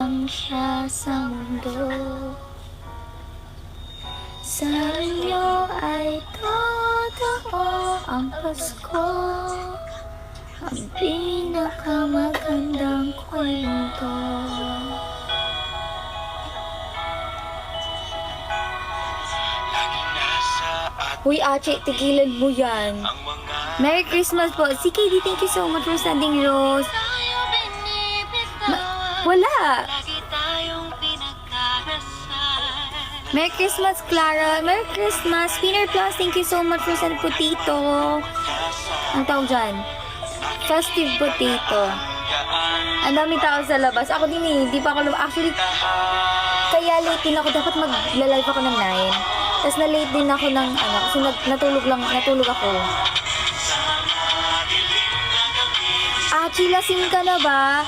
lang siya sa mundo. Sa inyo ay totoo ang Pasko, ang pinakamagandang kwento. Uy, Ache, tigilan mo yan. Merry Christmas po. Si KD, thank you so much for sending rose. Wala. Merry Christmas, Clara. Merry Christmas. Spinner Plus, thank you so much for sending potato. Ang tawag dyan? Festive potato. Ang dami tao sa labas. Ako din eh. Hindi pa ako actually, kaya late din ako. Dapat mag-live ako ng 9. Tapos na-late din ako ng kasi natulog ako. Chilasing ka na ba?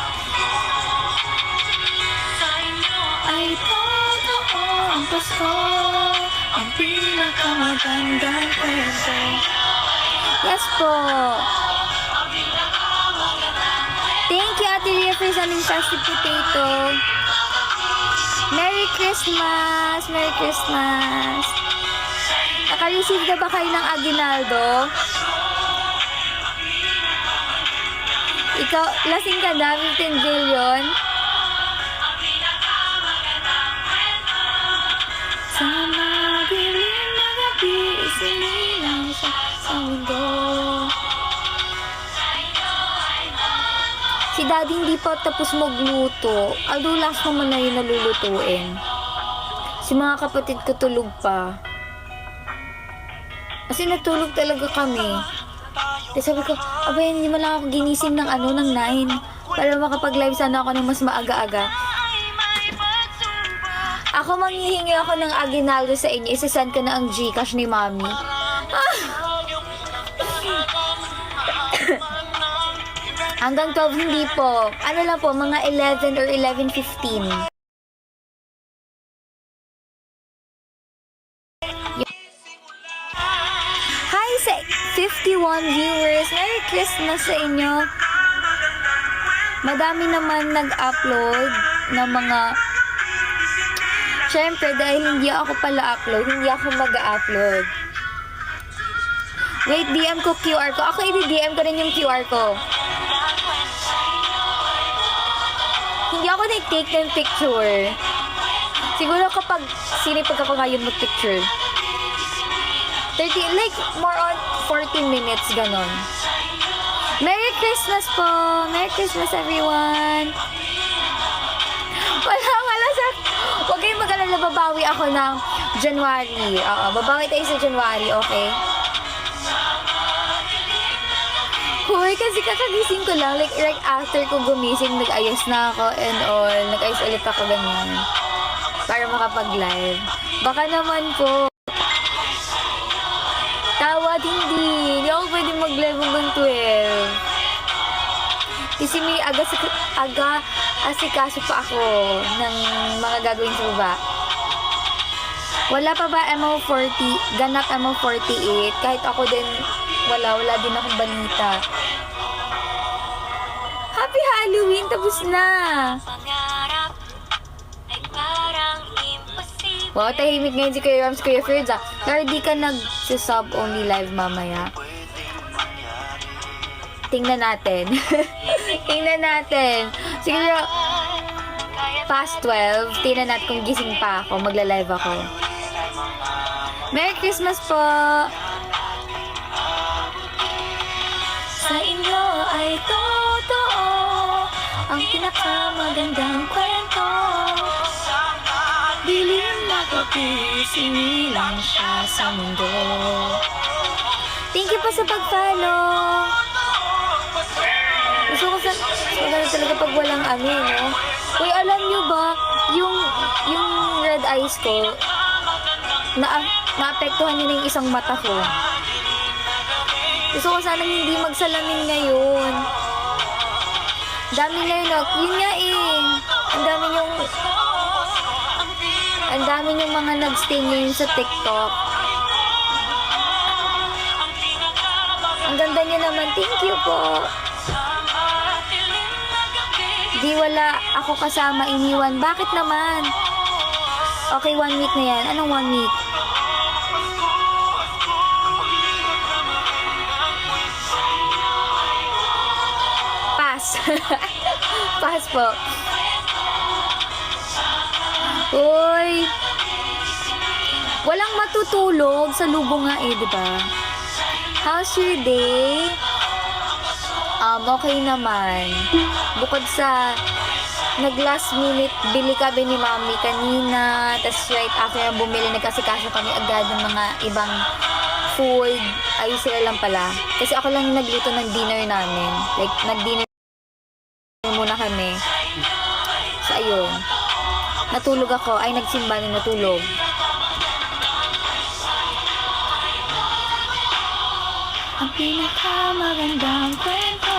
Ay, totoo ang Pasko, ang pinakamagandang kwento. Yes po. Thank you, Ate Ria, for sending festive potato. Merry Christmas! Merry Christmas! Naka-receive na ba kayo ng aguinaldo? Ikaw, lasing ka na, 15 billion? Sa madilim na gabi, isinilang siya sa mundo. Si Daddy hindi pa tapos magluto. Although last naman na yun nalulutuin. Si mga kapatid ko tulog pa. Kasi natulog talaga kami. Tapos sabi ko, abay, hindi man lang ako ginising ng ng 9. Para makapag-live sana ako ng mas maaga-aga. Ako manghihingi ako ng aguinaldo sa inyo. Isasend ko na ang Gcash ni Mami. Hanggang 12 hindi po. Ano lang po, mga 11 or 11:15. Hi sa 51 viewers. Merry Christmas sa inyo. Madami naman nag-upload ng mga... Siyempre, dahil hindi ako pala upload, hindi ako mag-upload. Wait, DM ko QR ko. Ako i-DM ko rin yung QR ko. Hindi ako nag-take ng picture. Siguro kapag sinipag ako ngayon mag-picture. 30, like, more on 14 minutes, ganon. Merry Christmas po! Merry Christmas, everyone! Wala sa... Huwag kayong mag-alala, babawi ako ng January. Oo, babawi tayo sa January, okay? Hoy, kasi kakagising ko lang. Like, right after ko gumising, nag-ayos na ako and all. Nag-ayos ulit ako ganyan. Para makapag-live. Baka naman po. Tawad, hindi. Hindi ako pwede mag-live hanggang 12. Kasi may asikaso pa ako ng mga gagawin sa baba. Wala pa ba MO40? Ganap MO48? Kahit ako din, wala din akong balita. Happy Halloween! Tapos na! Wow, tahimik ngayon si Kuya Rams, Kuya Ferds ah. Pero di ka nag-sub only live mamaya. Tingnan natin. Tingnan natin. Siguro, past 12, tingnan natin kung gising pa ako. Magla-live ako. Merry Christmas po! Sa inyo ay totoo ang pinakamagandang kwento. Dilim na gabi, sinilang siya sa mundo. Thank you po sa pag-follow. Gusto ko talaga pag walang no? Uy, alam nyo ba, yung red eyes ko, naapektuhan yun yung isang mata ko. Gusto ko sanang hindi magsalamin ngayon. Dami ngayon, yun nga ang dami yung mga nag-stay ngayon sa TikTok. Ang ganda niya naman. Thank you po. Di wala ako kasama, iniwan. Bakit naman? Okay, 1 week na yan. Anong 1 week? Pass. Pass po. Uy. Walang matutulog sa lubo nga eh, di ba? How's your day? Okay naman. Bukod sa nag-last minute, bili kami ni Mami kanina. Tapos right after na bumili, nagkasikaso kami agad ng mga ibang food. Ayun sila lang pala. Kasi ako lang yung nagluto ng dinner namin. Like, nag-dinner muna kami. So, ayun. Natulog ako. Ay, nagsimba na natulog. Ang pinakamagandang kwento.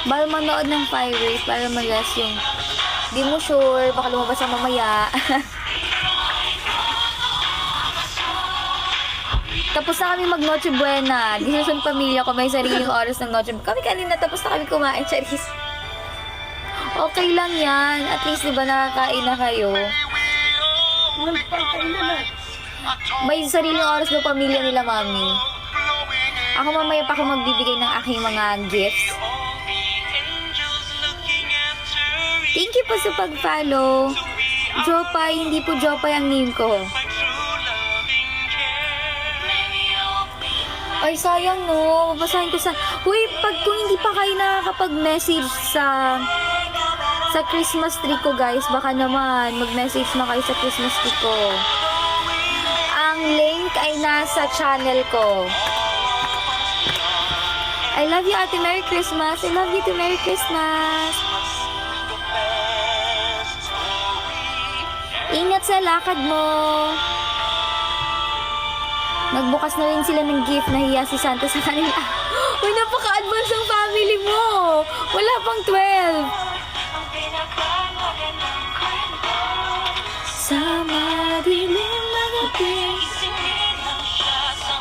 Bawal manood ng fireworks para mag-rest yung di mo sure, baka lumabas ang mamaya. Tapos na kami mag Noche Buena. Decision pamilya ko, may sariling oras ng Noche Buena. Kami kanina tapos na kami kumain, Charis. Okay lang yan. At least diba nakakain na kayo. May sariling oras ng pamilya nila, Mami. Ako mamaya pa ako magbibigay ng aking mga gifts. Thank you po sa pag-follow. Jopay, hindi po Jopay ang name ko. Ay, sayang no. Babasahin ko sa... Uy, kung hindi pa kayo nakakapag-message sa Christmas tree ko, guys, baka naman mag-message na kayo sa Christmas tree ko. Ang link ay nasa channel ko. I love you, Ate. Merry Christmas. I love you too. Merry Christmas. Ingat sa lakad mo. Nagbukas na rin sila ng gift, nahiya si Santa sa kanila. Uy, napaka-advance ang family mo. Wala pang 12. Sa madilim na gabi.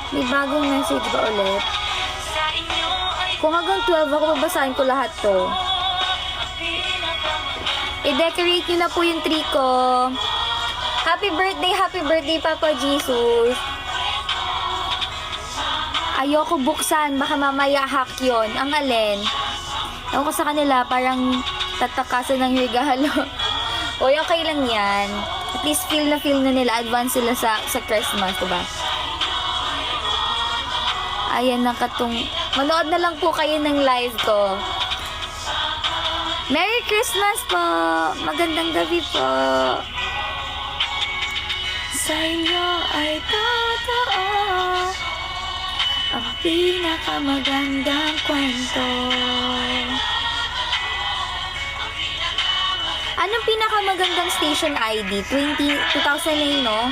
May bagong message ba ulit? Kung hanggang 12 ako, babasahin ko lahat to. I-decorate nyo na po yung tree ko. Happy birthday, Papa Jesus. Ayoko buksan, baka mamaya hack yun. Ang alin? Ewan ko sa kanila, parang tatakasan ng regalo. Uy, okay lang yan. At least feel na nila. Advance sila sa Christmas, diba? Ayan na manood na lang po kayo ng live ko. Merry Christmas po! Magandang gabi po! Sa inyo ay totoo ang pinakamagandang kwento. Anong pinakamagandang station ID? 2009, no?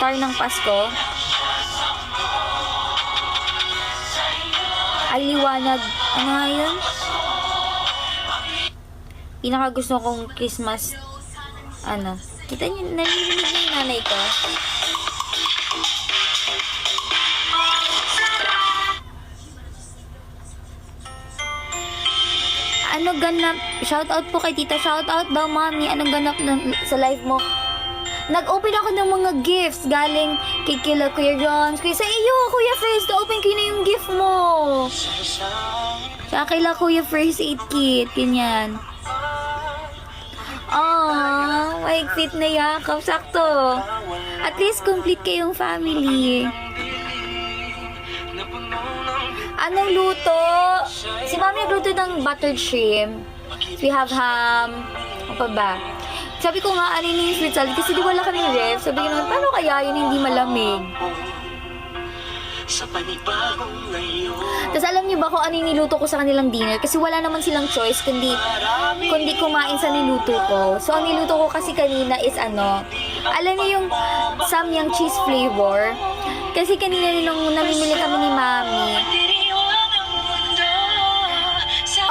Star ng Pasko. Ay, liwanag. Ano nga yun? Pinakagusto kong Christmas. Ano? Kita niyo, nalilinig na yung nanay ko. Ano ganap? Shoutout po kay tita. Shoutout daw, Mami. Anong ganap sa live mo? Nag-open ako ng mga gifts galing kay Kila Kuya Johns. Kaya sa iyo, Kuya First, na-open ko na yung gift mo. Sa kila Kuya First Aid Kit. Ganyan. Maigpit na yakap. Sakto. At least complete kayong family. Anong luto? Si Mami nagluto ng buttered shrimp. We have ham. Ano pa ba? Sabi ko nga, ano yung fruit salad? Kasi di wala kaming ref. Sabi ko naman, paano kaya yun hindi malamig? Tapos alam niyo ba kung ano yung niluto ko sa kanilang dinner? Kasi wala naman silang choice kundi kumain sa niluto ko. So ang niluto ko kasi kanina is alam niyo yung samyang cheese flavor? Kasi kanina nung namimili kami ni Mami.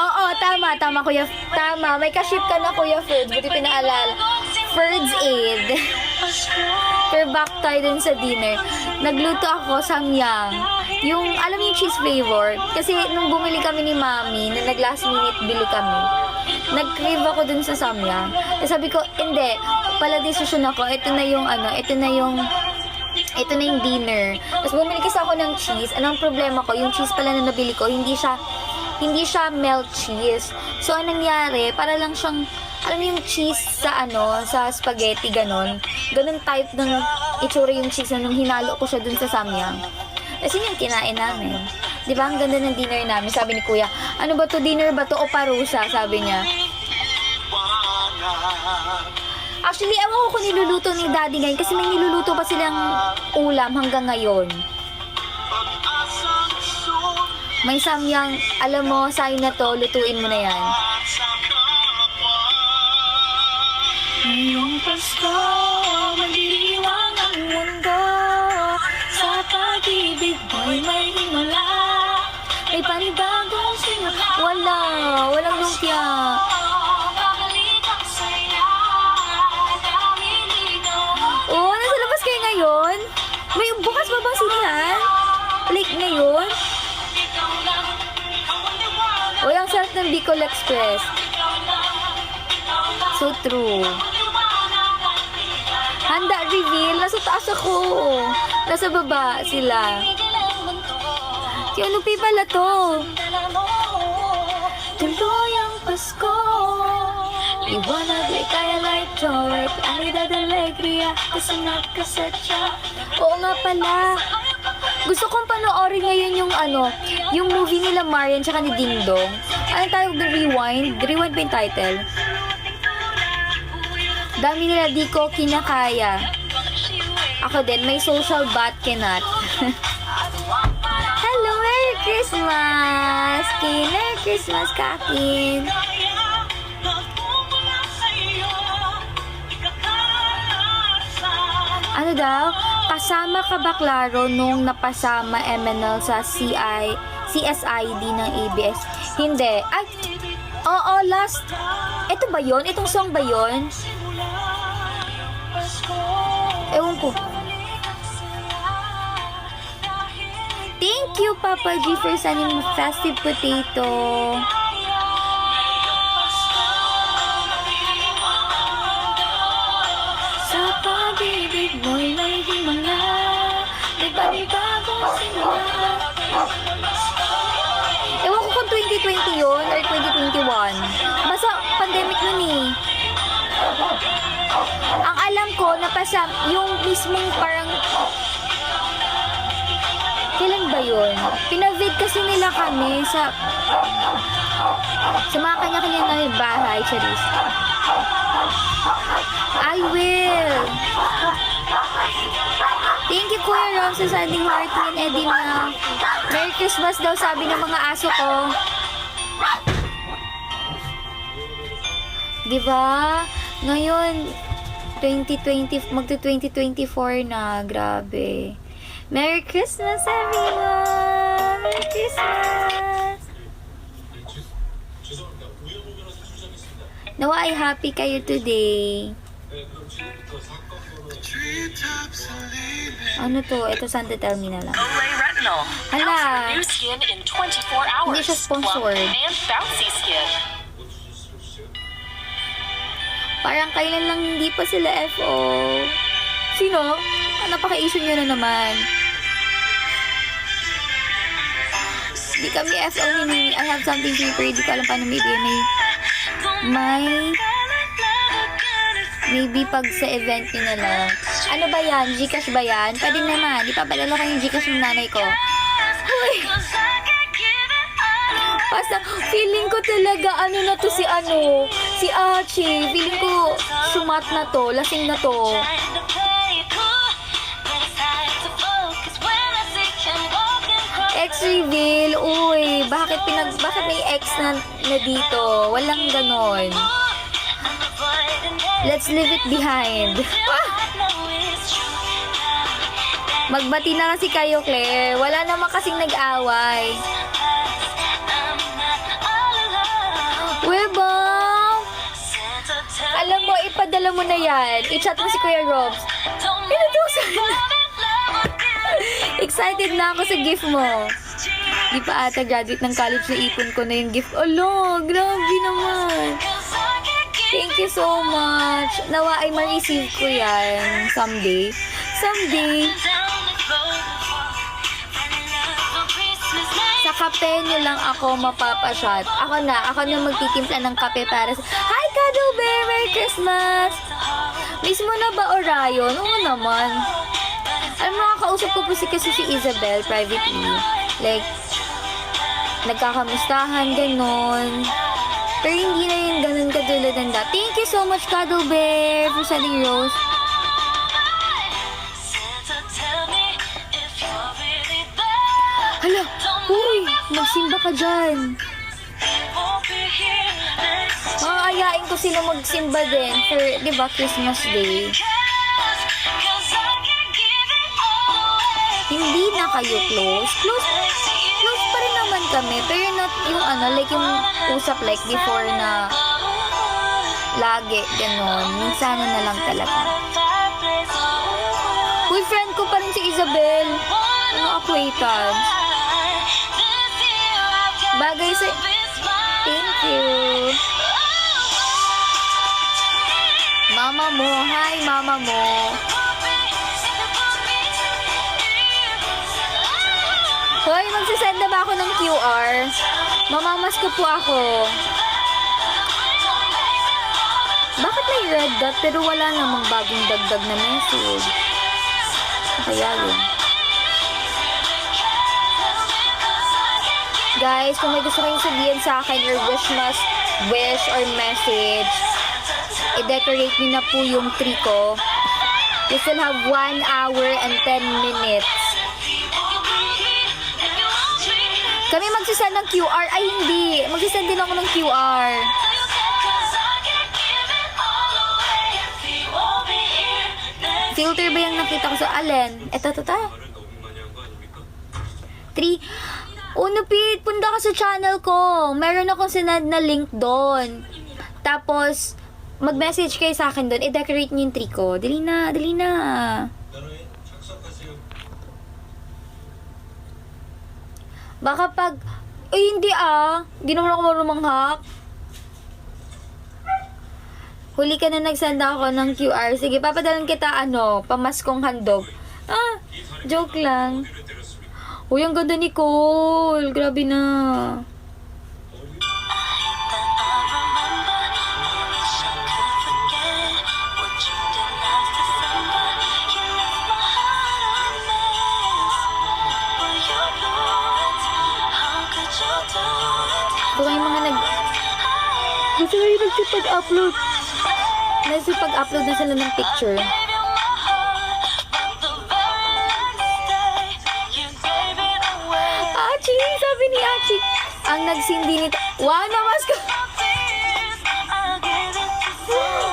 Oo, tama Kuya. Tama, may ka-ship ka na Kuya Ferds. Buti pinaalala. Ferds Aid. Per back tayo dun sa dinner. Nagluto ako samyang. Yung, alam mo yung cheese flavor? Kasi nung bumili kami ni Mami, na nag-last minute bili kami, nag-crave ako dun sa Samyang. Tapos sabi ko, hindi, pala desisyon ako, ito na yung dinner. Tapos bumili kasi ako ng cheese. Anong problema ko? Yung cheese pala na nabili ko, hindi siya melt cheese. So, anong nangyari? Para lang siyang, alam mo yung cheese sa sa spaghetti, ganon. Ganon type ng itsura yung cheese na nung hinalo ko siya dun sa Samyang. Kasi yung kinain namin. Di ba? Ang ganda ng dinner namin. Sabi ni Kuya, ano ba to? Dinner ba to o parusa? Sabi niya. Actually, ewan ko kung niluluto ni Daddy ngayon kasi may niluluto pa silang ulam hanggang ngayon. May Samyang, alam mo, sa'yo na to, lutuin mo na yan. Ngayong Pasko, magdiriwang ang mundo. Sa pag-ibig mo'y may himala. May panibagong simula. Walang lumpia. Oh, nasa labas kayo ngayon? May bukas ba bang sinihan? Like ngayon? Uy, ang sarap ng Bicol Express. So true. Handa reveal. Nasa taas ako. Nasa baba sila. Si Anupi pala to. Tuloy ang Pasko. Liwanag, likaya, light, joy. Planeta de alegría. Kasanap, kasetya. Oo nga pala. Gusto kong panoorin ngayon yung movie nila Marian tsaka ni Ding Dong. Anong tawag na Rewind? Rewind ba yung title? Dami nila di ko kinakaya. Ako din, may social but cannot. Hello, Merry Christmas! Merry Christmas, Kakin! Ano daw? Kasama ka ba, Claro, nung napasama MNL sa CSID ng ABS? Hindi. Ay! Oo, last. Ito ba yun? Itong song ba yun? Ewan ko. Thank you, Papa G, for sending festive potato. Sa pag-ibig mo'y may himala. May panibagong simula. Ewan ko kung 2020 yun or 2021. Basta pandemic nun eh. Ang alam ko, yung mismong parang kailan ba yun? Pinavid kasi nila kami sa mga kanya-kanya na bahay, Charis. I will. Thank you, Kuya Rom, sa sending heart and Edina. Merry Christmas daw, sabi ng mga aso ko. Diba? Ngayon, 2020, magto-2024 na. Grabe. Merry Christmas, everyone! Merry Christmas! Nawa ay happy kayo today. Ano to? Ito Santa Tell Me na lang. Hala! Hindi siya sponsored. Parang kailan lang hindi pa sila FO. Sino? Napaka-issue nyo na naman. Di kami FO ni I have something to pray. Di ko alam paano maybe pag sa event nyo na lang. Ano ba yan? Gcash ba yan? Pwede naman. Ipapadala ko yung Gcash ng nanay ko. Uy! Basta, feeling ko talaga, na to si Achi. Feeling ko, sumat na to, lasing na to. Ex-reveal, uy, bakit may ex na dito? Walang ganon. Let's leave it behind. Magbati na kasi kayo, Claire. Wala naman kasing nag-away. Webang! Alam mo, ipadala mo na yan. I-chat mo si Kuya Robs. Pinutusan na. Excited na ako sa gift mo. Di pa ata graduate ng college na ipon ko na yung gift. Alo, grabe naman. Thank you so much. Nawa ay ma-receive ko yan someday. Someday. Sa kape nyo lang ako mapapashot. Ako na magtitimpla ng kape para sa... Hi, Cuddle Bear! Merry Christmas! Miss mo na ba Orion? Oo naman. Alam mo, nakakausap ko po kasi si Isabel privately. Like, nagkakamustahan, ganon. Pero hindi na yung ganon katulad ng dati. Thank you so much, Cuddle Bear, for sending rose. Hala! Uy! Magsimba ka dyan! Maayain ko sila magsimba din for, di ba, Christmas Day. Hindi na kayo close. Close pa rin naman kami. Pero not yung like yung usap like before na lagi, ganon. Minsan na lang talaga. Uy, friend ko pa rin si Isabel. Ano, acquaintance. Bagay sa... Thank you. Mama mo. Hi, mama mo. Hoy, magsasend na ba ako ng QR? Mamamas ko po ako. Bakit may red dot pero wala namang bagong dagdag na message? Kaya yun. Guys, kung may gusto kayong sabihin sa akin or wish or message, i-decorate niyo na po yung tree ko. We still have 1 hour and 10 minutes. Kami magsisend ng QR. Ay, hindi. Magsisend din ako ng QR. Filter ba yung nakita ko sa alin? Eto. 3. Pete, punta ka sa channel ko. Meron akong sinad na link doon. Tapos, mag-message kayo sa akin doon. I-decorate niyo yung tree ko. Dali na. Baka pag... Uy, hindi Hindi naman ako marumanghak. Huli ka na nagsend ako ng QR. Sige, papadalan kita, pamaskong handog. Joke lang. Uy, ang ganda ni Cole. Grabe na. Ito yung mga Gusto kayo nagsipag-upload. Nagsipag-upload na sila ng picture. Achi! Sabi ni Achi. Ang nagsindi nito. Wow, namas ka!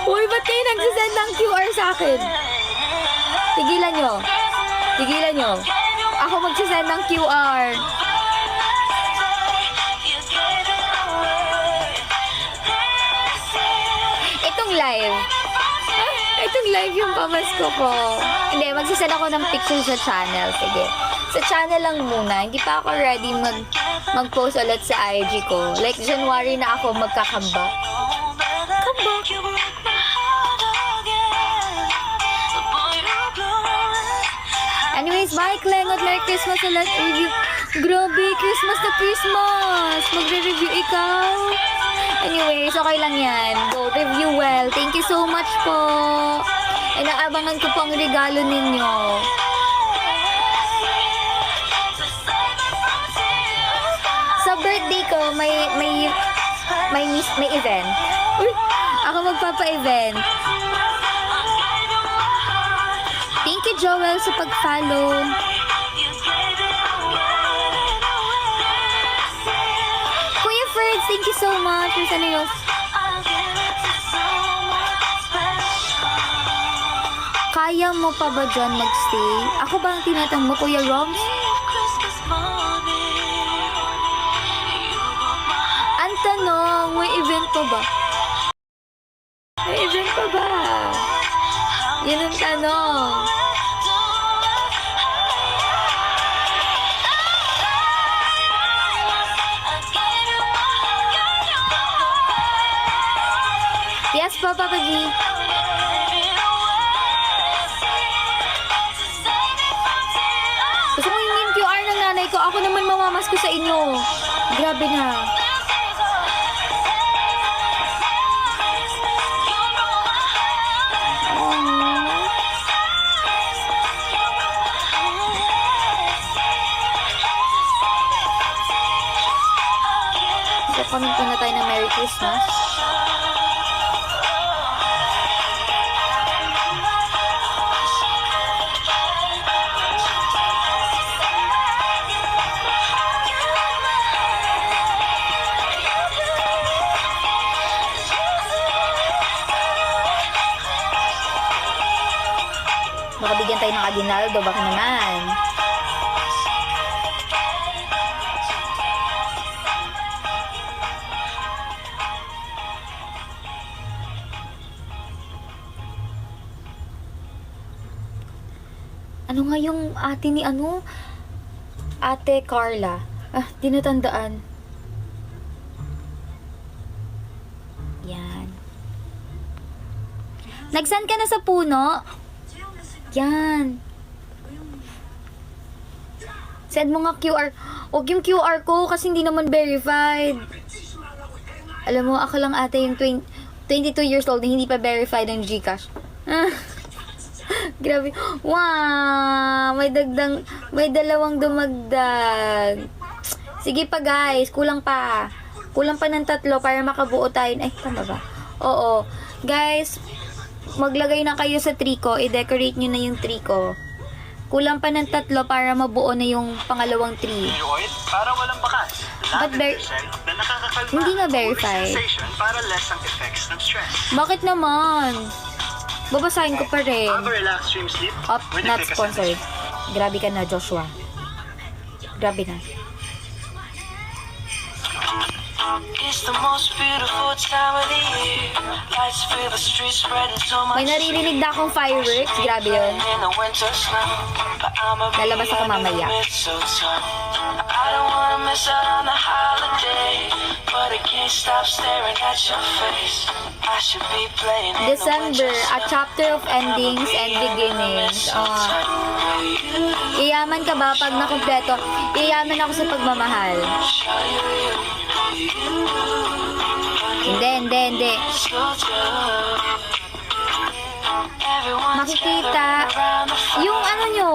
Uy, ba't kayo nagsisend ng QR sa akin? Tigilan nyo. Ako magsisend ng QR. Itong live yung pamasko ko. Hindi, magsasend ako ng picture sa channel. Sige. Sa channel lang muna. Hindi pa ako ready mag-post ulit sa IG ko. Like, January na ako magkakambak. Anyways, bye, Klengot. Merry Christmas ulit. Review. Grabe, Christmas na Christmas. Magre-review ikaw. Anyways, okay lang yan. Go, review well. Thank you so much po. Inaabangan ko pang regalo ninyo. Sa birthday ko, may event. Uy, ako magpapa-event. Thank you, Joel, sa pag-follow. Thank you so much for sending us. Kaya mo pa ba dyan magstay? Ako ba ang tinatang mo, Kuya Roms? Ang tanong, may event pa ba? May event pa ba? Yun ang tanong. Papa G. Gusto ko yung QR ng nanay ko. Ako naman mamamas ko sa inyo. Grabe na. Comment po na tayo ng Merry Christmas. Baka bigyan tayo ng aguinaldo, baka naman. Ano nga yung ate ni ano? Ate Carla. Di natandaan. Yan. Nag-send ka na sa puno? Yan. Send mo nga QR. Huwag yung QR ko kasi hindi naman verified. Alam mo, ako lang ate yung 22 years old na hindi pa verified ng GCash. Grabe. Wow! May dalawang dumagdag. Sige pa guys, kulang pa. Kulang pa ng 3 para makabuo tayo. Ay, tama ba? Oo. Guys, maglagay na kayo sa tree ko. I-decorate nyo na yung tree ko. Kulang pa ng 3 para mabuo na yung pangalawang tree. Para walang bakas. But hindi nga verified. Para less ang effects ng stress. Bakit naman? Babasahin ko pa rin. Have a relaxed dream sleep. Up, not sponsored. Grabe ka na, Joshua. Grabe na. It's the most beautiful time of the year. Lights fill the streets, spreading so much. May naririnig na akong fireworks. Grabe yun. In the winter snow, but I'ma be Lalabas ako mamaya. under the mistletoe. I don't wanna miss out on the holiday, but I can't stop staring at your face. I should be playing in December, the a chapter of endings and beginnings. Iyaman ka ba pag nakumpleto? Iyaman ako sa pagmamahal. Hindi. Makikita yung ano nyo,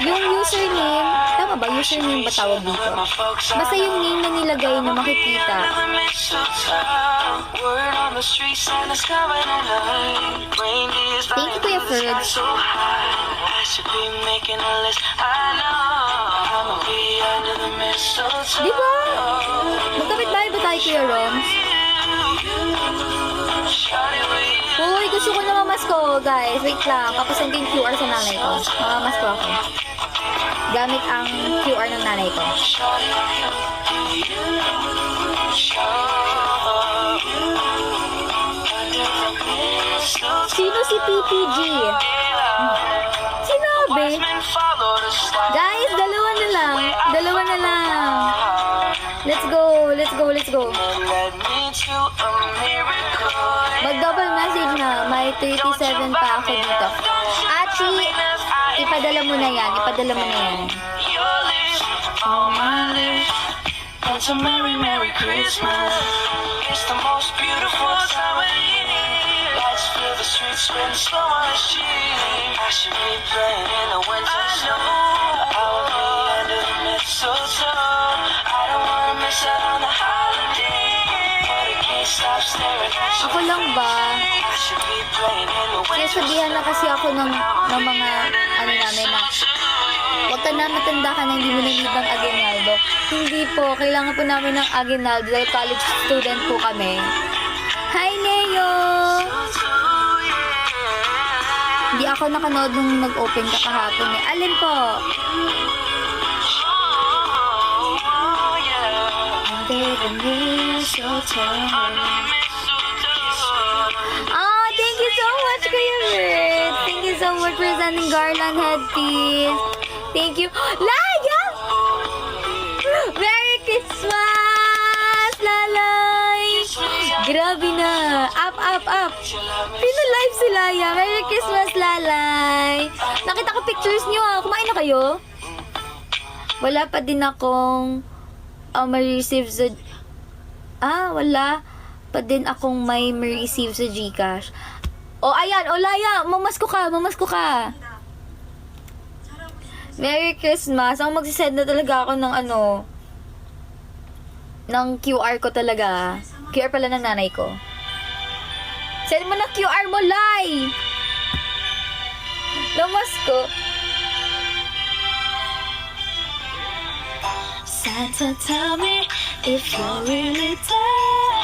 yung username, tama ba? Username ba tawag dito? Basta yung name na nilagay na makikita. Thank you, Kuya Ferds. Diba? Magkapit-bahay ba tayo, Kuya Roms? Uy, gusto ko na mamasko, guys. Wait lang, papasan ko yung QR sa nanay ko. Mamamasko ako. Gamit ang QR ng nanay ko. Sino si PPG? Sinabi? Guys, dalawa na lang. Let's go. Mag-double message na. May 37 pa ako dito. Achi, ipadala mo na yan. On my lips, it's a merry, merry Christmas. It's the most beautiful time of year. Lights fill the streets, spend so much cheer. I should be playing in the winter snow. I will be under the mistletoe. I don't wanna miss out on the holiday, but I can't stop staring at you. Ako lang ba? I should be playing in the winter Sinasabihan na kasi ako ng mga ano namin na huwag ka na, matanda ka na, hindi mo na-need ng aguinaldo. Hindi po, kailangan po namin ng aguinaldo dahil college student po kami. Hi, Neo! Hindi ako nakanood nung nag-open ka kahapon eh. Alin po? Under the mistletoe. Oh, thank you so much, Kuya Bert. Thank you so much for sending garland headpiece. Thank you. Laya! Merry Christmas, Lalay! Grabe na. Up. up. Pina-live si Laya. Merry Christmas, Lalay. Nakita ko pictures niyo ah. Kumain na kayo? Wala pa din akong ma-receive sa... wala pa din akong may ma-receive sa GCash. Ayan. Laya. Mamasko ka. Merry Christmas. Ang magsisend na talaga ako ng ng QR ko talaga. QR pala ng nanay ko. Send mo na QR mo, Lai! Namasko. Santa, tell me if you're really there.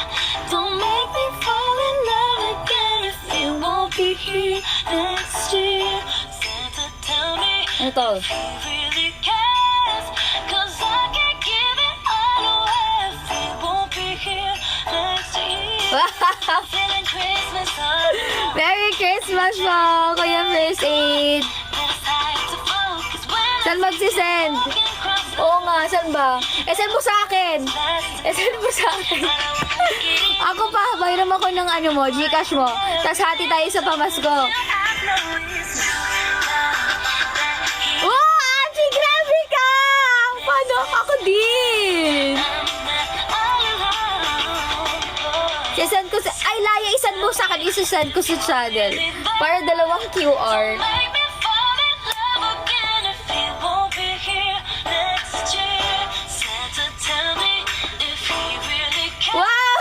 Don't make me fall in love again if you won't be here next year. Santa, tell me Ano to? if you really care. 'Cause I can't give it all away if you won't be here next year. Feeling Christmas all around. Merry Christmas po, Kuya First Aid. It's hard to focus when Saan magsisend? I'm walking across the Oo nga, saan ba? Send mo sa akin. Send mo sa akin. Ako pa, bayram ako ng mo, GCash mo. Tapos hati tayo sa pamasko. Wow, Angie, grabe ka! Paano? Ako din. Send ko sa... Ay, Laya, isend mo sa akin. Isasend ko sa channel. Para dalawang QR. Make me fall in love again if you won't be here next year. Santa, tell me if he really cares. Wow!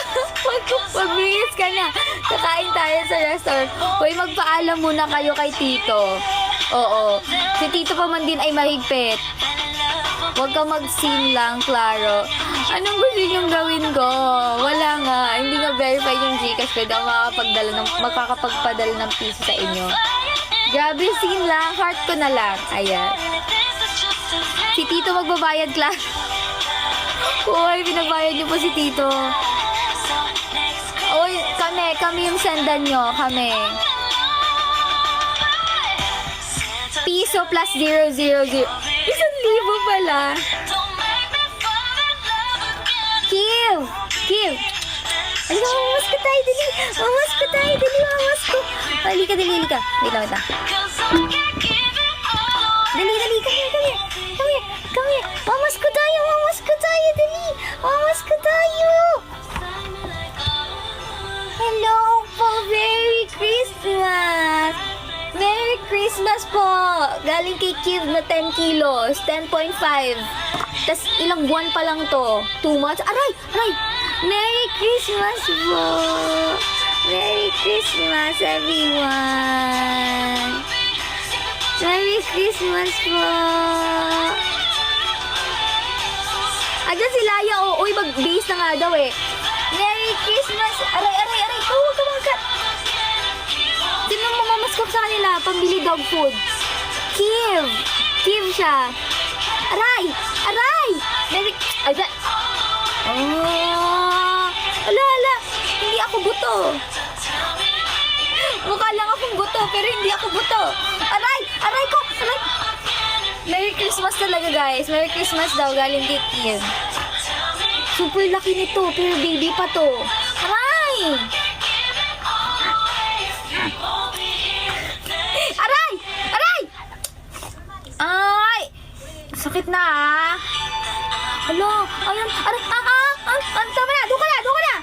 Magbihis ka na. Kakain tayo sa restaurant. Hoy, magpaalam muna kayo kay Tito. Oo. Si Tito pa man din ay mahigpit. Huwag ka mag-scene lang, klaro. Anong gusto niyong gawin ko? Wala nga. Hindi nga verify yung Gcash ko. Hindi ako makakapagpadala ng piso sa inyo. Grabe, scene lang. Heart ko na lang. Ayan. Si Tito magbabayad, klaro. Uy, binabayad niyo po si Tito. Uy, kami yung sendan nyo. Kami. Piso plus 000. 1,000 pala. Kiv! Halika, mamasko tayo, dali. Mamasko. Halika. Wait lang. Dali, come here. Mamasko tayo, dali. Mamasko tayo. Hello po, Merry Christmas. Merry Christmas po. Galing kay Kiv na 10 kilos, 10.5. Tas ilang buwan pa lang to? 2 months? Aray! Merry Christmas po! Merry Christmas, everyone! Merry Christmas po! Ayan si Laya, Uy, mag-base na nga daw eh. Merry Christmas! Aray! Huwag ka! Sino mamamaskok sa kanila? Pambili dog food. Kiv siya. Aray! Merry... Ala! Hindi ako buto. Mukha lang akong buto, pero hindi ako buto. Aray ko! Merry Christmas talaga, guys. Merry Christmas daw, galing kay Kiv. Super laki nito, pero baby pa to. Aray! Ay! Sakit na ah. Hala, ayan, aray, tama na, doon ka na.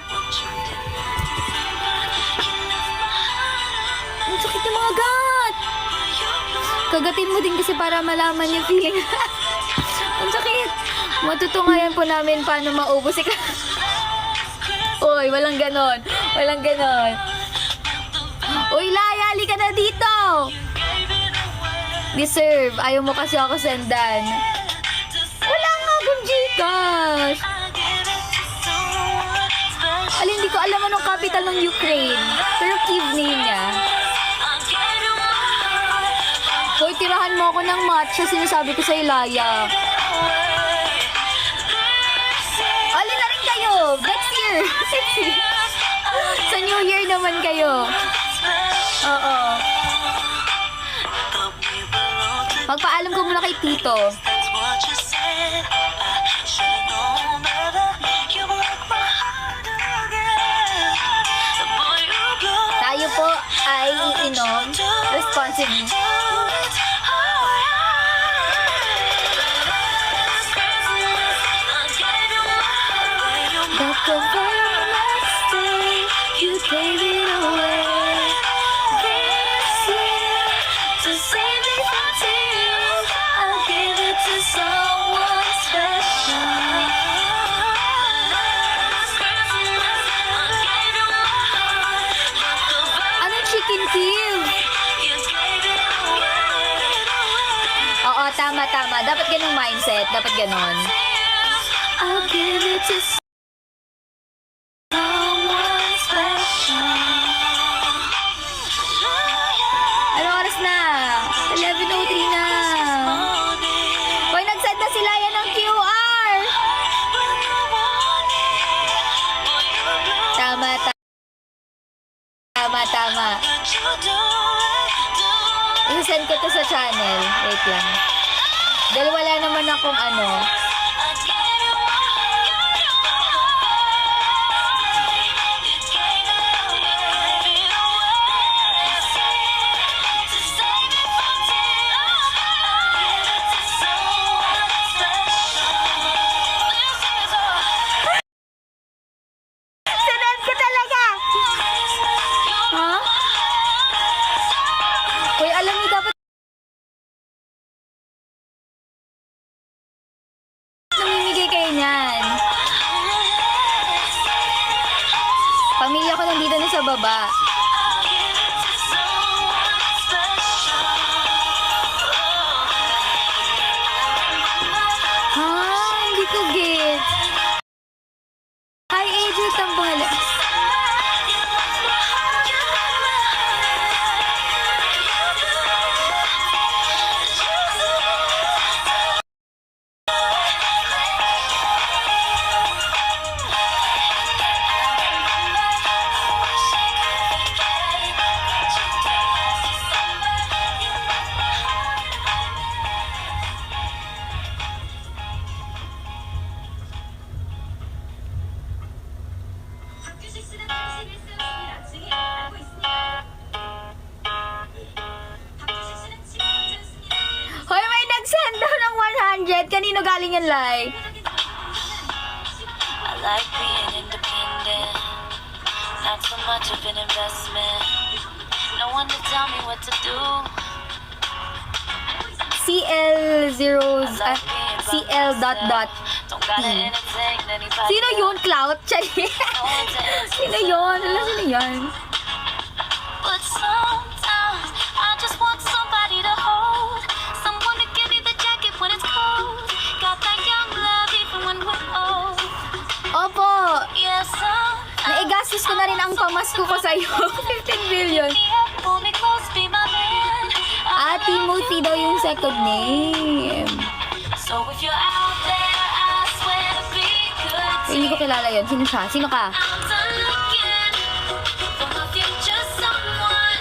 Ang sakit yung mga gat. Kagatin mo din kasi para malaman yung feeling. Ang sakit. Matutungayan po namin paano maubos si Uy, walang ganon. Uy, Laya, halika na dito. Deserve. Ayaw mo kasi ako sendan. Wala nga akong Gcash. Hindi ko alam anong capital ng Ukraine. Pero Kyiv name niya. Hoy, tirahan mo ako ng matcha. Sinasabi ko sa Ilaya. Alin na rin kayo. Next year. Sa New Year naman kayo. Oo. Magpaalam ko muna kay Tito. po ay iinom responsibly. But the very next day, you gave it away. This year, to save me from tears, I'll give it to someone special. Ano chicken kill? Oo, tama. Dapat ganung mindset. Dapat ganon. I'll give it to someone special. Ano oras na? 11:03 na. Hoy, nag-send na sila yan ng QR. Tama. I-send ko to sa channel. Wait lang. Dahil wala naman akong ano. Sinend ko talaga! Ha? Uy, alam niyo dapat namimigay kayo niyan. Pamilya ko nandito na sa baba. Ha? Hindi ko get. Hi, AJ Tambuhala. Hoy, may nag-send daw ng 100. Kanino galing yan, Lai? I like being independent, not so much of an investment. No one to tell me what to do. CL dot. Don't gotta entertain anybody. Sino yun? Clout? Sino yun? Alam, sino yun? But sometimes I just want somebody to hold, someone to give me the jacket when it's cold. Got that young love even when we're old. Opo. Yeah, sometimes Naigastos ko na rin ang pamasko ko sa'yo. 15 billion. me up, pull me close, be my man. Timothy daw yung second name. So if you're out there, I swear to be good to Hindi ko kilala yun. Sino siya? Sino ka? I'm done looking for my future someone.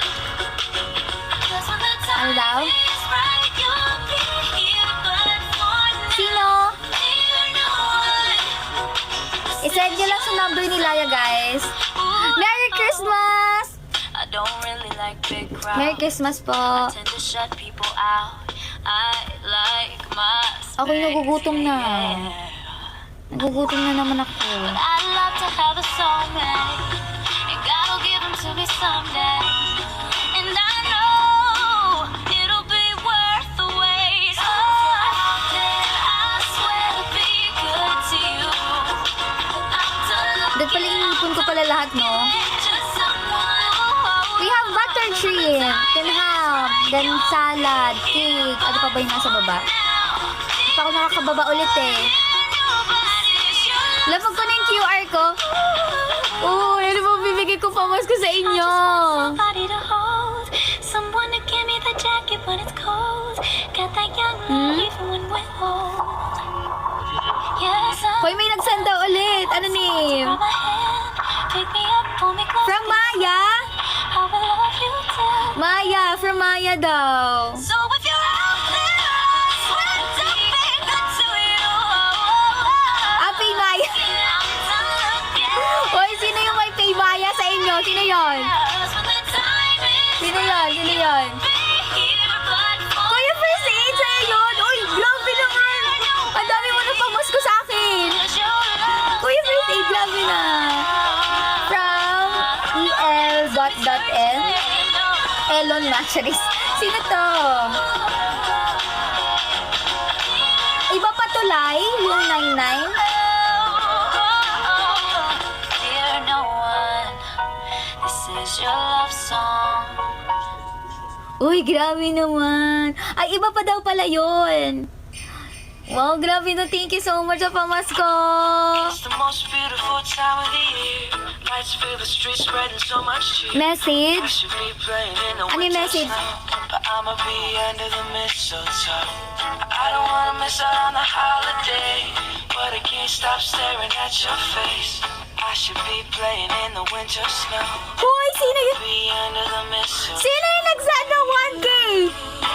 'Cause when the Ano time daw? is right, you'll be here. But for now, Sino? you're no one. I-send nyo lang sa number ni Laya, guys. Merry Christmas! I don't really like big crowds. Merry Christmas po. I tend to shut people out. I like my Ako'y nagugutom na. Nagugutom na naman ako. I'd love to have a soulmate, and God will give them to me someday. And I know it'll be worth the wait. Oh, I swear to be good to you. I'm done Doon pala inipon ko pala lahat, no? just someone. We have butter shrimp, then ham, then salad, cake. Ano pa ba yung nasa baba? Hindi pa ako nakakababa ulit eh. Lapag ko na yung QR ko. Oh, ano ba bibigay ko pamasko sa inyo? Somebody to hold, someone to give me the jacket when it's cold. Got that young love even when we're old. Yes, Hoy, may nag-send daw ulit. Ano name? from my hand, pick me up, pull me close. From Maya? I will love you till. Maya, from Maya daw. So if you're out there, I swear to be good to you. Pay Maya. I'm done looking. Hoy, sino yung may Pay Maya sa inyo? Sino yon? 'Cause when the time yan? Sino yan? Kuya First Aid, sa'yo yun? Uy, grabe naman. Ang dami mo na pamasko sa akin. Kuya First Aid, grabe na. From EL.N. Elon Matcheris. Sino to? Iba pa tulay, yung 99. Dear no one, this is your love song. Uy, grabe naman. Ay, iba pa daw pala yun. Wow, grabe na. Thank you so much sa pamasko. It's the most beautiful time of the year. Lights fill the streets, spreading so much cheer. I Message. should be playing in the Ano yung winter message? snow, but I'ma be under the mistletoe. I don't wanna miss out on the holiday, but I can't stop staring at your face. I should be playing in the winter snow, Hoy, sino yun? be under the mistletoe. Sino yung nag-send ng 1K?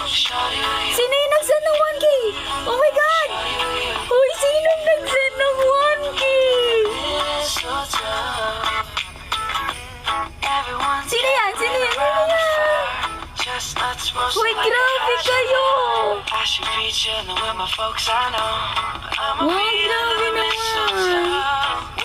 Shawty, will you? Sino yung nag-send ng 1K? Oh my God! Shawty, will you? Hoy, sino yung nag-send ng 1K? Mistletoe. Everyone's Sino yan? Sino yan? Sino yan? chestnuts roasting Hoy, like grabe a kayo! I should be chilling with my folks, I know. But I'ma Wow, be grabe under the naman. mistletoe.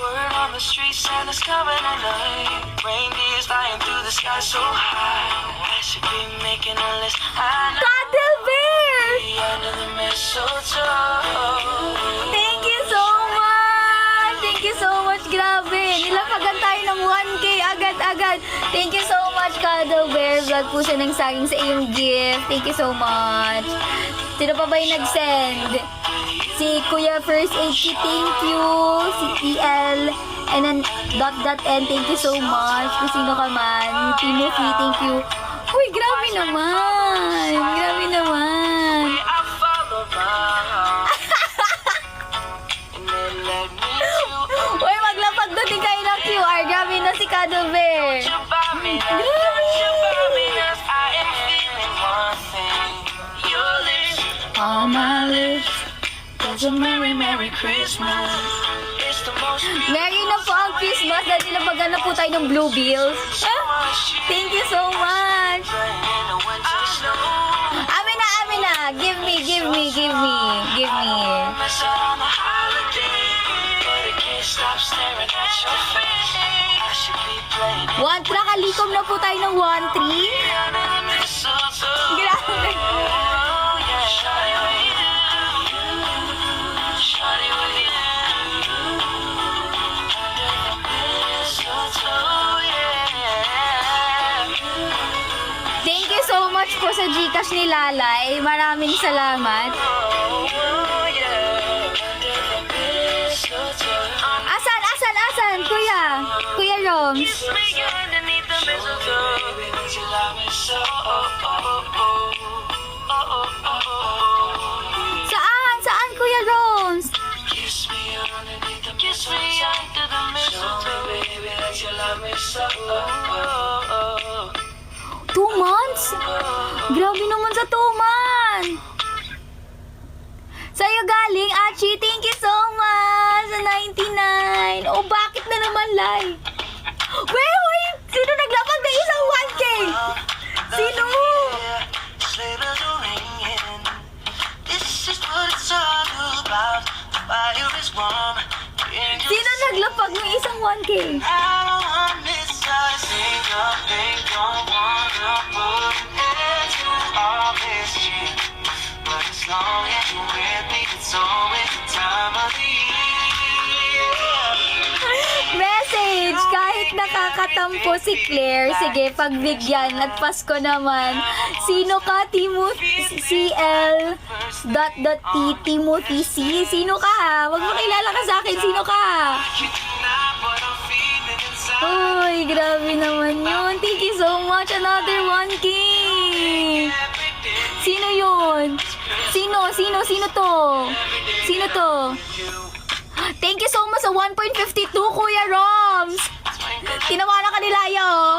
Word on the street, Santa's coming tonight. Reindeer's flying through the sky so high. I should be making a list. I know. Cuddle Bear! Be under the mistletoe. Thank you so much! Thank you so much, grabe! Nilapagan tayo ng 1K agad-agad. Thank you so much, Cuddle Bear. Vlog po siya ng saging sa iyong gift. Thank you so much. Sino pa ba yung nag-send? Si Kuya First Aid Kit, thank you. Si EL. And then .N, thank you so much. Kung sino ka man. Timothy, thank you. Uy, grabe naman. Grabe naman. I follow my heart. And it led me to Uy, maglapag doon din kayo ng QR. Grabe na si Cuddle Bear. you buy me that, don't you buy me that. I am feeling one thing. Your lips On my lips. It's a merry, merry Christmas. It's the most beautiful Merry na po ang Christmas dahil nilapagan na po tayo ng Blue Bills. Ah, thank you so much. playing in the winter snow. Amin na, amin na. Give me, give me, give me, give me. Miss out on the holiday, but I can't stop staring at your face. I should be playing in One track, kalikom na po tayo ng 1-3. under the mistletoe. Grabe. Oh, yeah. Shawty, with you. Shawty, with you. Under the mistletoe, yeah. Thank you so much po sa Gcash ni Lalay. Maraming salamat. Oh, yeah. Under the mistletoe. Asan, asan, asan? Kuya. Kuya Roms. Kiss me underneath the mistletoe. Baby, don't you love me so? Oh, oh, oh, oh. Oh, oh, oh, oh. Saan? Saan, Kuya Roms? Kiss me underneath the mistletoe. Kiss me under the mistletoe. Show me, baby, that you love me so. Oh, oh, oh. 2 months? Grabe naman sa 2 months. Sa'yo galing, Achi. Thank you so much sa 99. Oh, bakit na naman, Lai? Wait! Sino naglapag na isang 1K? Sino? Sleigh bells are ringing. This is what it's all about. The fire is warm. Sino naglapag ng isang 1K? I don't want this side, sing nothing, don't wanna put an end to all this shit. But as long as you're with me, it's always the time of the year. Message! Kahit nakakatampo si Claire, sige, pagbigyan at Pasko naman. Sino ka, Timothy? CL .T Timothy C? Sino ka? Wag mo kilala ka sa akin. Sino ka? Not what I'm feeling inside. Uy, grabe naman yun. Thank you so much. Another 1K. Sino yun? Sino to? Sino to? Thank you so much sa 1.52, Kuya Roms. Tinawanan ka ni Laya, oh.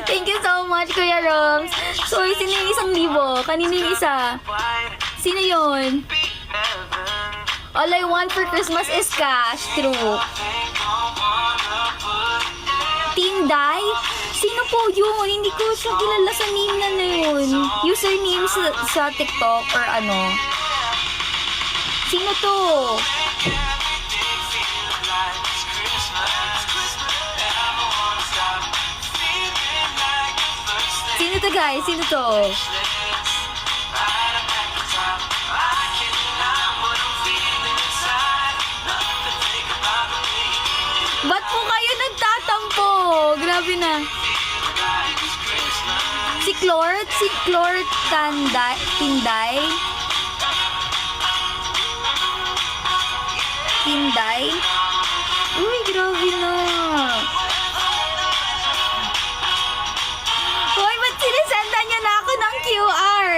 Thank you so much, Kuya Roms. So, sino yung 1,000? Kanino yung isa? Sino yun? All I want for Christmas is cash. True. Team Dai? Sino po yun? Hindi ko siya kilala sa name na yun. Username sa TikTok or ano. Sino to? Sino to guys? Sino to? Ba't po kayo nagtatampo? Grabe na. Si Clort Tinday. Uy, grabe na. Hoy, ba't sinisendan niyo na ako ng QR?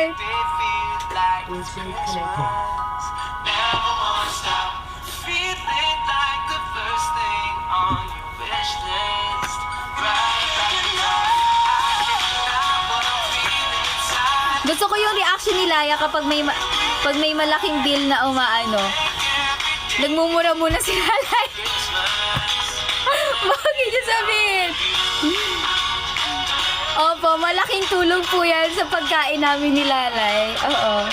Gusto ko yung reaction ni Laya kapag pag may malaking bill na umaano. Nagmumura muna si Lalay. Bakit niyo sabihin? Opo, malaking tulong po yan sa pagkain namin ni Lalay. Oo.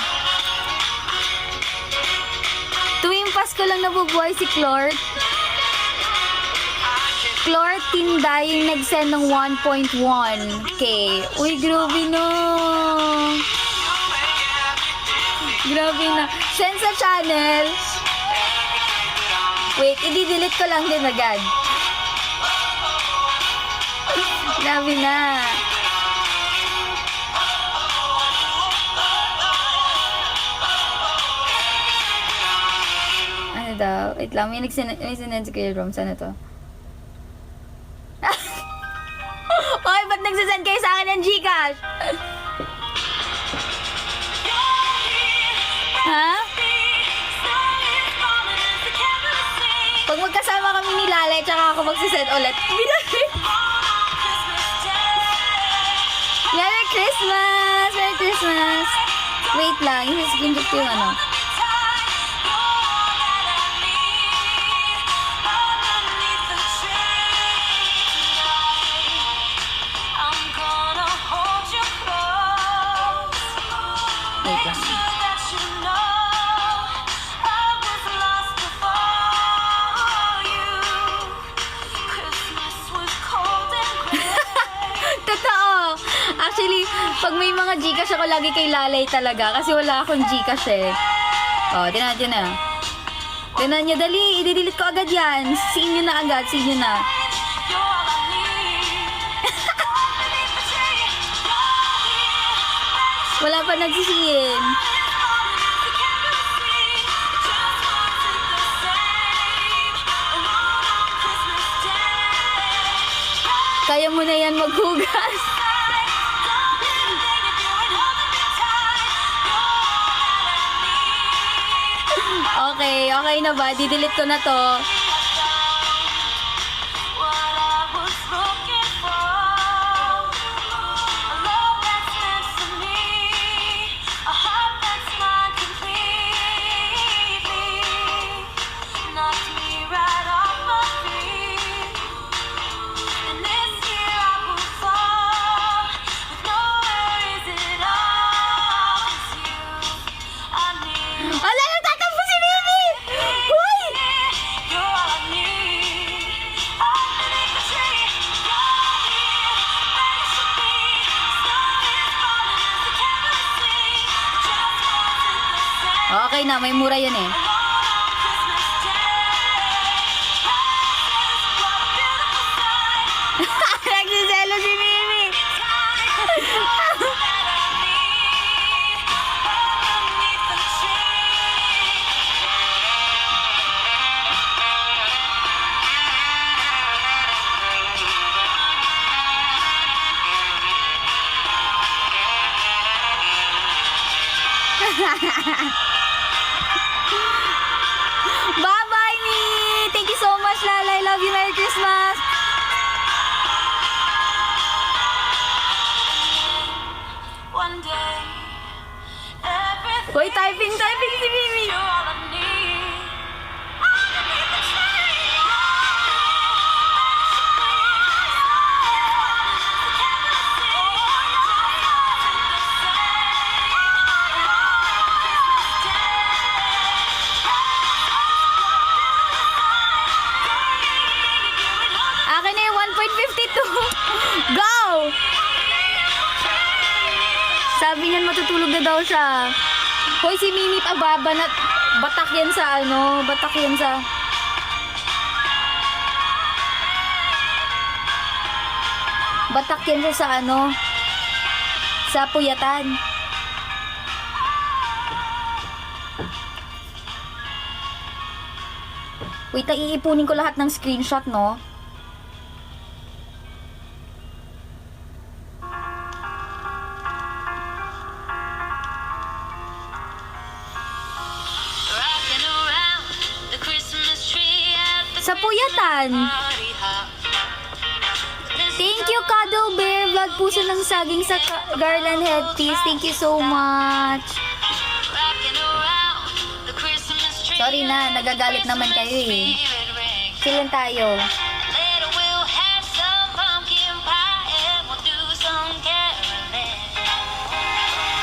Tuwing Pasko lang nabubuhay si Clort. Clort Tinday yung nag-send ng 1.1k. Uy, grabe na. Grabe na. Send sa channel. Wait, i-delete ko lang din agad. Grabe na. Ano daw? Wait lang, may sinend si Kuya Rom. Sana to? Oy, ba't nagsasend kayo sa akin ng Gcash? Ha? Pag magkasama kami ni Lalay, tsaka ako magsasend ulit. Merry Christmas! Merry Christmas! Wait lang, i-screenshot ko yung ano. Wait lang. Totoo. Actually, pag may mga Gcash ako lagi kay Lalay talaga kasi wala akong Gcash eh. Oh, tinan na. Tinan nyo, dali. I-delete ko agad yan. Siin nyo na agad. Siin nyo na. Wala pa nagsisiin. Kaya mo na yan maghugas. Okay na ba? Didelete ko na to. Ala, nagtatampo si Mimi! Uy! Okay na, may mura yun eh. Nagsiselo si Mimi! Bye-bye, me! Thank you so much, Lalay. Love you. Merry Christmas! One day, everything Hoy, typing si Mimi! you're all I need. Underneath the tree, matutulog na daw siya. Hoy, si Mimi pababa na. Batak yan sa ano. Batak yan sa... Batak yan siya sa ano. Sa puyatan. Wait, iipunin ko lahat ng screenshot, no? Rocking around the Christmas tree at the Sa puyatan. party hop. Thank you, Cuddle Bear. Vlog puso ng saging sa garland headpiece. Thank you so much. Rocking around the Christmas tree. Sorry na, nagagalit naman kayo eh. Spirit ring. Chill tayo. Later we'll have some pumpkin pie and we'll do some caroling.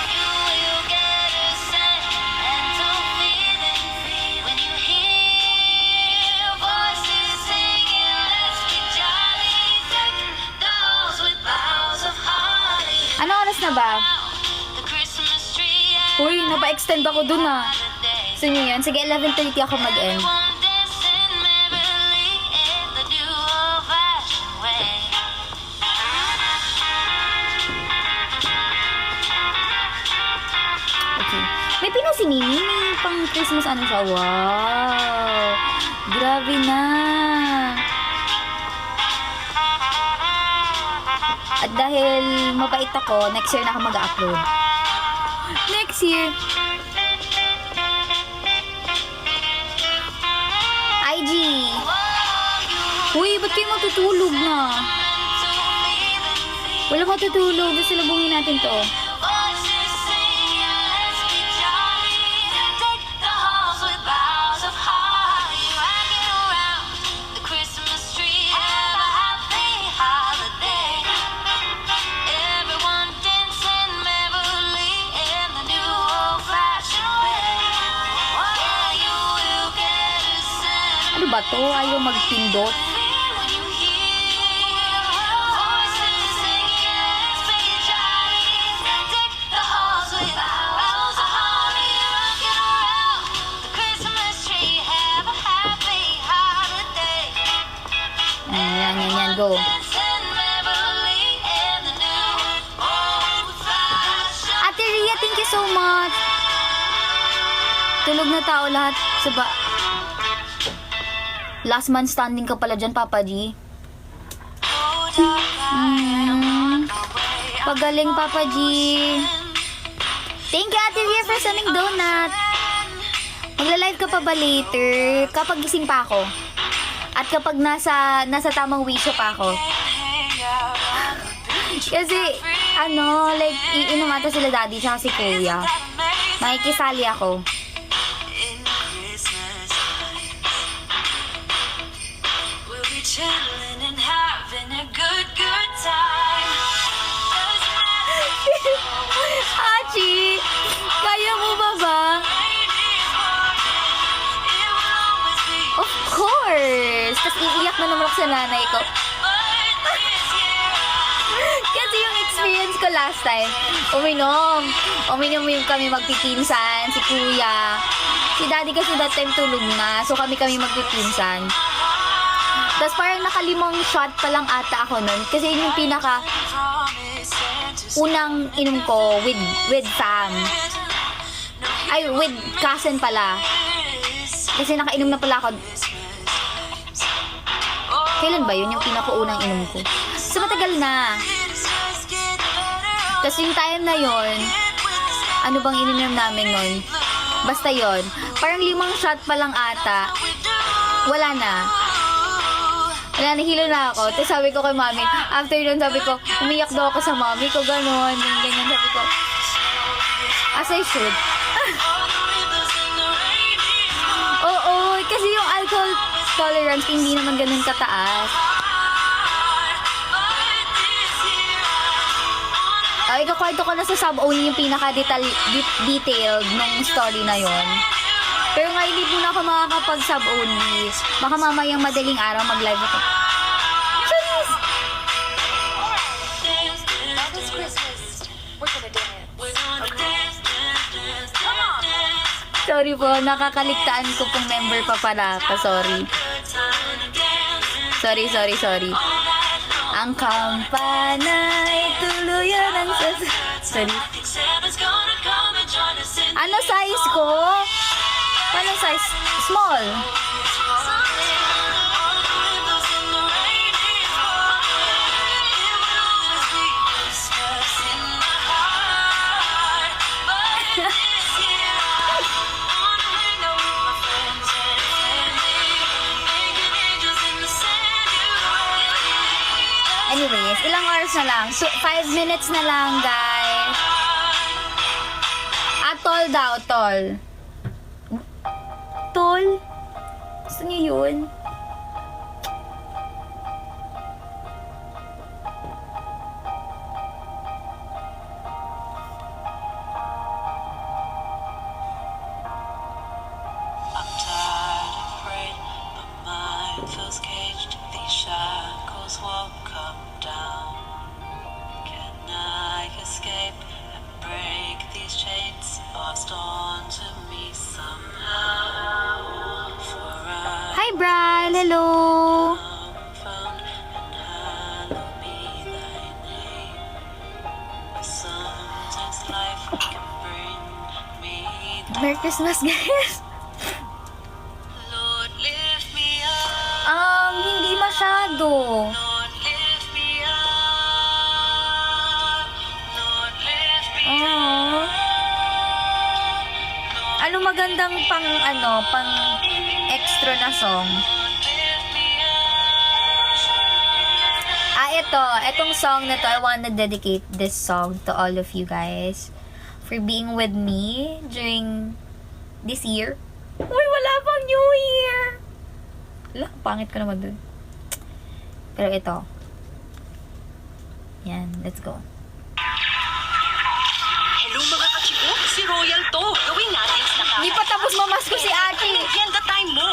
You will get a sentimental feeling when you hear voices singing, let's be jolly. Deck the halls with boughs of holly. Ano oras na ba? The Christmas tree Uy, napa-extend ako dun ah. holiday. Gusto nyo yan? Sige, 11:30 ako mag-end. Everyone dancing merrily in the new old-fashioned way. Okay. May pino si Mimi. May pang Christmas ano siya. Wow. Grabe na. At dahil mabait ako, next year na ako mag-upload. Next year. IG. Uy, ba't kayo matutulog na? Wala matutulog. Gusto labungin natin to. Voices singing, let's be jolly. Deck the halls with boughs of holly. Rocking around the Christmas tree. Have a happy holiday. Everyone dancing merrily in the new old-fashioned way. Yeah, you will get a sense. Ano ba to? Ayaw magpindot. When you hear voices singing, let's be jolly. Deck the halls with boughs of holly. Rocking around the Christmas tree. Have a happy holiday. Yan, go. Dancing merrily in the new old-fashioned. Ate Ria, thank you so much. Tulog na tao lahat sa ba... Last man standing ka pala dyan, Papa G. Pagaling, Papa G. Thank you, Ate Ria, for sending donut. Magla-live ka pa ba later? Kapag gising pa ako. At kapag nasa tamang wisyo pa ako. Kasi, ano, like, iinom ata sila daddy tsaka si kuya. Makikisali ako. In Christmas we'll be chilling and having a good time. Hachi, kaya mo ba ba? Of course! Tapos iiyak na naman ako sa nanay ko. Kasi yung experience ko last time, uminom yung kami magpipinsan, si kuya. Si daddy kasi that time tulog na, so kami magpipinsan. Tapos parang nakalimang shot pa lang ata ako nun, kasi yun yung pinaka unang inom ko with fam. Ay, with cousin pala. Kasi nakainom na pala ako. Kailan ba yun yung pinakaunang inom ko? So matagal na. Tapos yung time na yon, ano bang ininom namin nun? Basta yon, parang 5 shot pa lang ata. Wala na. Hilo na ako. Tapos sabi ko kay mami, after nun sabi ko, umiyak daw ako sa mami ko, gano'n. Ganyan sabi ko. As I should. Oo, kasi yung alcohol tolerance hindi naman ganun kataas. Ay, kakwarto ko na sa sub-only yung pinaka-detailed nung story na yon. Pero nga, hindi po na ako makakapag-sub-only. Baka mamayang madaling araw mag-live ako. Cheers! This Christmas, we're gonna dance. sorry po. Nakakaligtaan ko pong member pa pala ako. Sorry. Sorry. Ang kampanay tuluyan ang sorry. Ano size ko? Ano size? Small. Anyways, ilang hours na lang? 5 minutes na lang, guys. Tol daw, tol. Tol? Gusto niyo yun? I'm tired and afraid, my mind feels caged. These shackles won't come down. Can I escape and break these chains forced onto me somehow? For I Hi, Brian. Hello. am found and hallow me thy name. But sometimes life can bring me down. Merry Christmas, guys. Lord, lift me up. Hindi masyado. Lord, lift me up. Lord, lift me Oh. Ano magandang pang extra na song? Itong song na to, I wanna dedicate this song to all of you guys for being with me during this year. Uy, wala pang New Year! Wala, pangit ko naman dun. Pero ito. Yan, let's go. Hello mga kachibo, si Royal to. Gawin natin sa Hindi pa tapos mamasko si Ate. Yan the time mo.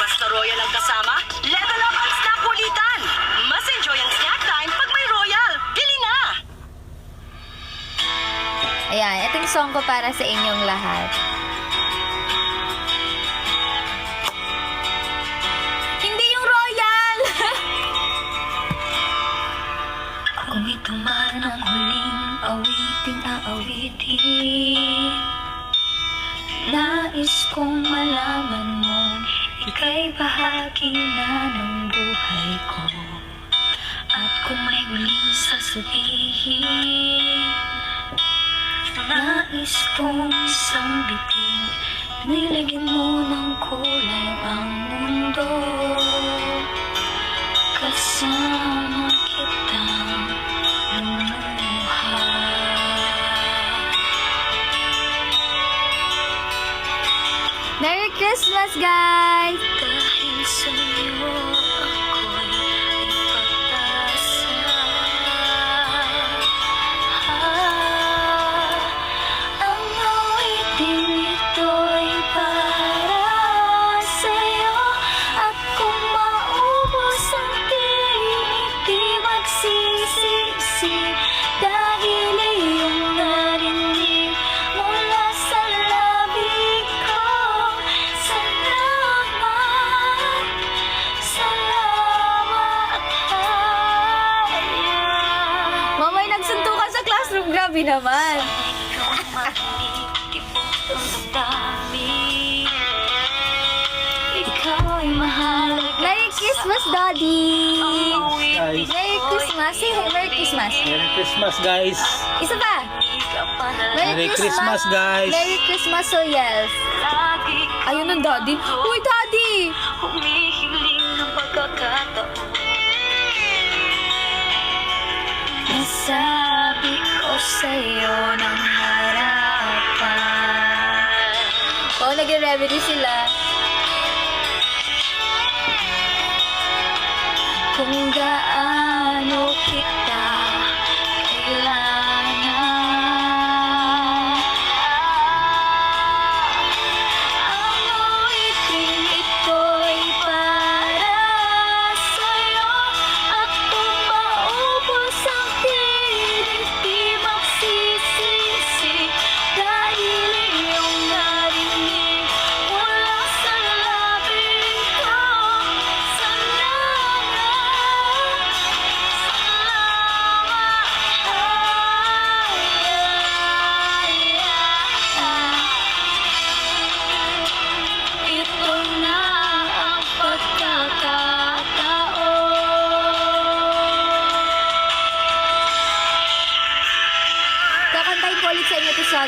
Basta Royal ang kasama, level up ang snack kulitan. Mas enjoy ang snack time pag may Royal. Bili na! Ayan, itong song ko para sa inyong lahat. Hindi yung Royal! Kung ito man ang huling aawitin, nais kong malaman mo, ika'y bahagi na ng buhay ko. At kung may huling sasabihin, nais kong isang bitin, nilagyan mo ng kulay ang mundo. Kasama kitang lumuha. Merry Christmas, guys! Dahil sa'yo ako'y ipagpasa. Ang awiting ito'y para sa'yo. At kung maubos ang tinig, di magsisisi. Dahil iyong narinig mula sa labi ko. Salamat, salamat, Mamay, nagsuntukan sa classroom. Grabe naman. Merry Christmas, Daddy! Guys, Merry Christmas! Say Merry Christmas! Merry Christmas guys. Isa pa! Merry Christmas, guys. Merry Christmas, so yes! Ayun ang Daddy! Uy, Daddy! Humihiling ng pagkakataon. Nasabi ko sa'yo ng harapan. Oo, nag-remedy sila. Kung gaano kita kailangan. Ang awiting ito'y para sa'yo. At kung maubos ang tinig, di magsisisi. Dahil iyong narinig kakantahin ko ulit sa inyo to sa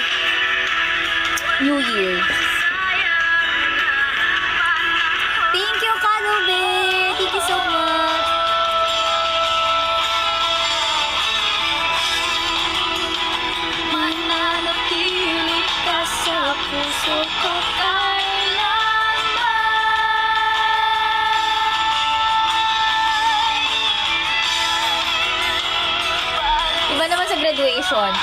New Year. Thank you, Cuddle Bear. Thank you so much. Mananatili ka sa puso ko kailanman. Iba naman sa graduation.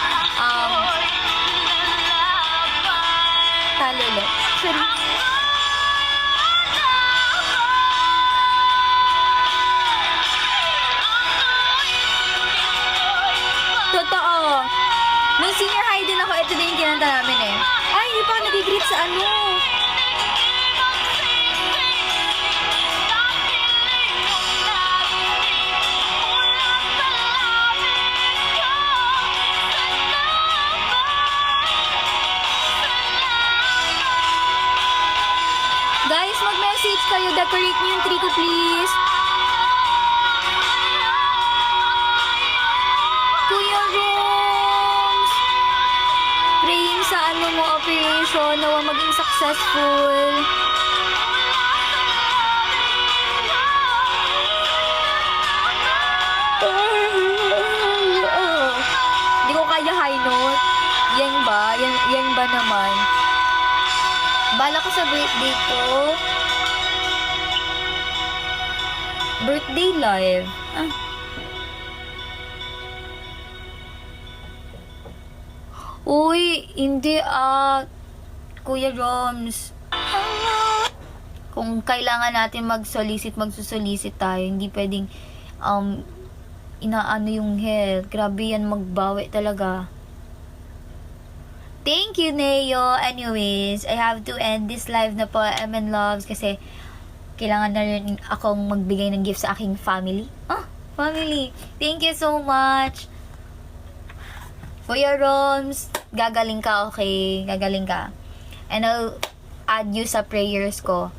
Talo ulit. Sorry. Totoo. Nung senior high din ako, ito din yung kinanta namin eh. Ay, hindi pa ako nag-greet sa ano. Guys, mag-message kayo. Decorate niyo yung tree ko, please. Kuya Roms, praying sa ano mo operation, nawa maging successful. Hindi ko kaya high note. Yan ba? Yan ba naman? Bala ko sa birthday ko. Birthday live. Uy, hindi Kuya Roms. Kung kailangan natin magsusolicit tayo. Hindi pwedeng inaano yung health. Grabe yan, magbawi talaga. Thank you, Neo. Anyways, I have to end this live na po, MN Loves, kasi kailangan na rin akong magbigay ng gift sa aking family. Family. Thank you so much. Kuya Roms, gagaling ka, okay? Gagaling ka. And I'll add you sa prayers ko.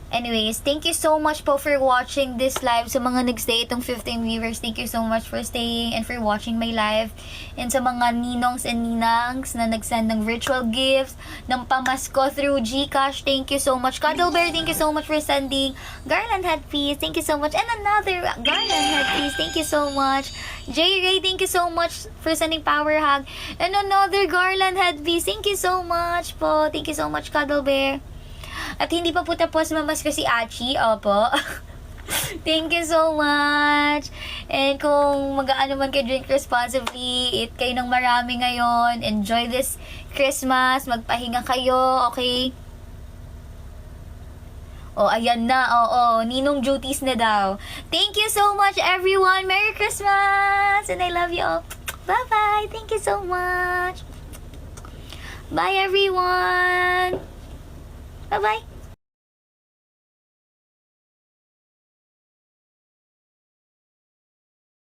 Anyways, thank you so much po for watching this live. Sa mga nag-stay itong 15 viewers, thank you so much for staying and for watching my live. And sa mga ninongs and ninangs na nag-send ng virtual gifts, ng pamasko through GCash, thank you so much. Cuddle Bear, thank you so much for sending garland headpiece. Thank you so much. And another garland headpiece. Thank you so much. J Ray, thank you so much for sending power hug. And another garland headpiece. Thank you so much po. Thank you so much, Cuddle Bear. At hindi pa po tapos mamas ko si Achi. Opo. Thank you so much. And kung mag-aano man kayo, drink responsibly. Eat kayo ng marami ngayon. Enjoy this Christmas. Magpahinga kayo. Okay? Oh, ayan na. Oo. Ninong duties na daw. Thank you so much, everyone. Merry Christmas. And I love you all. Bye-bye. Thank you so much. Bye, everyone. Bye-bye.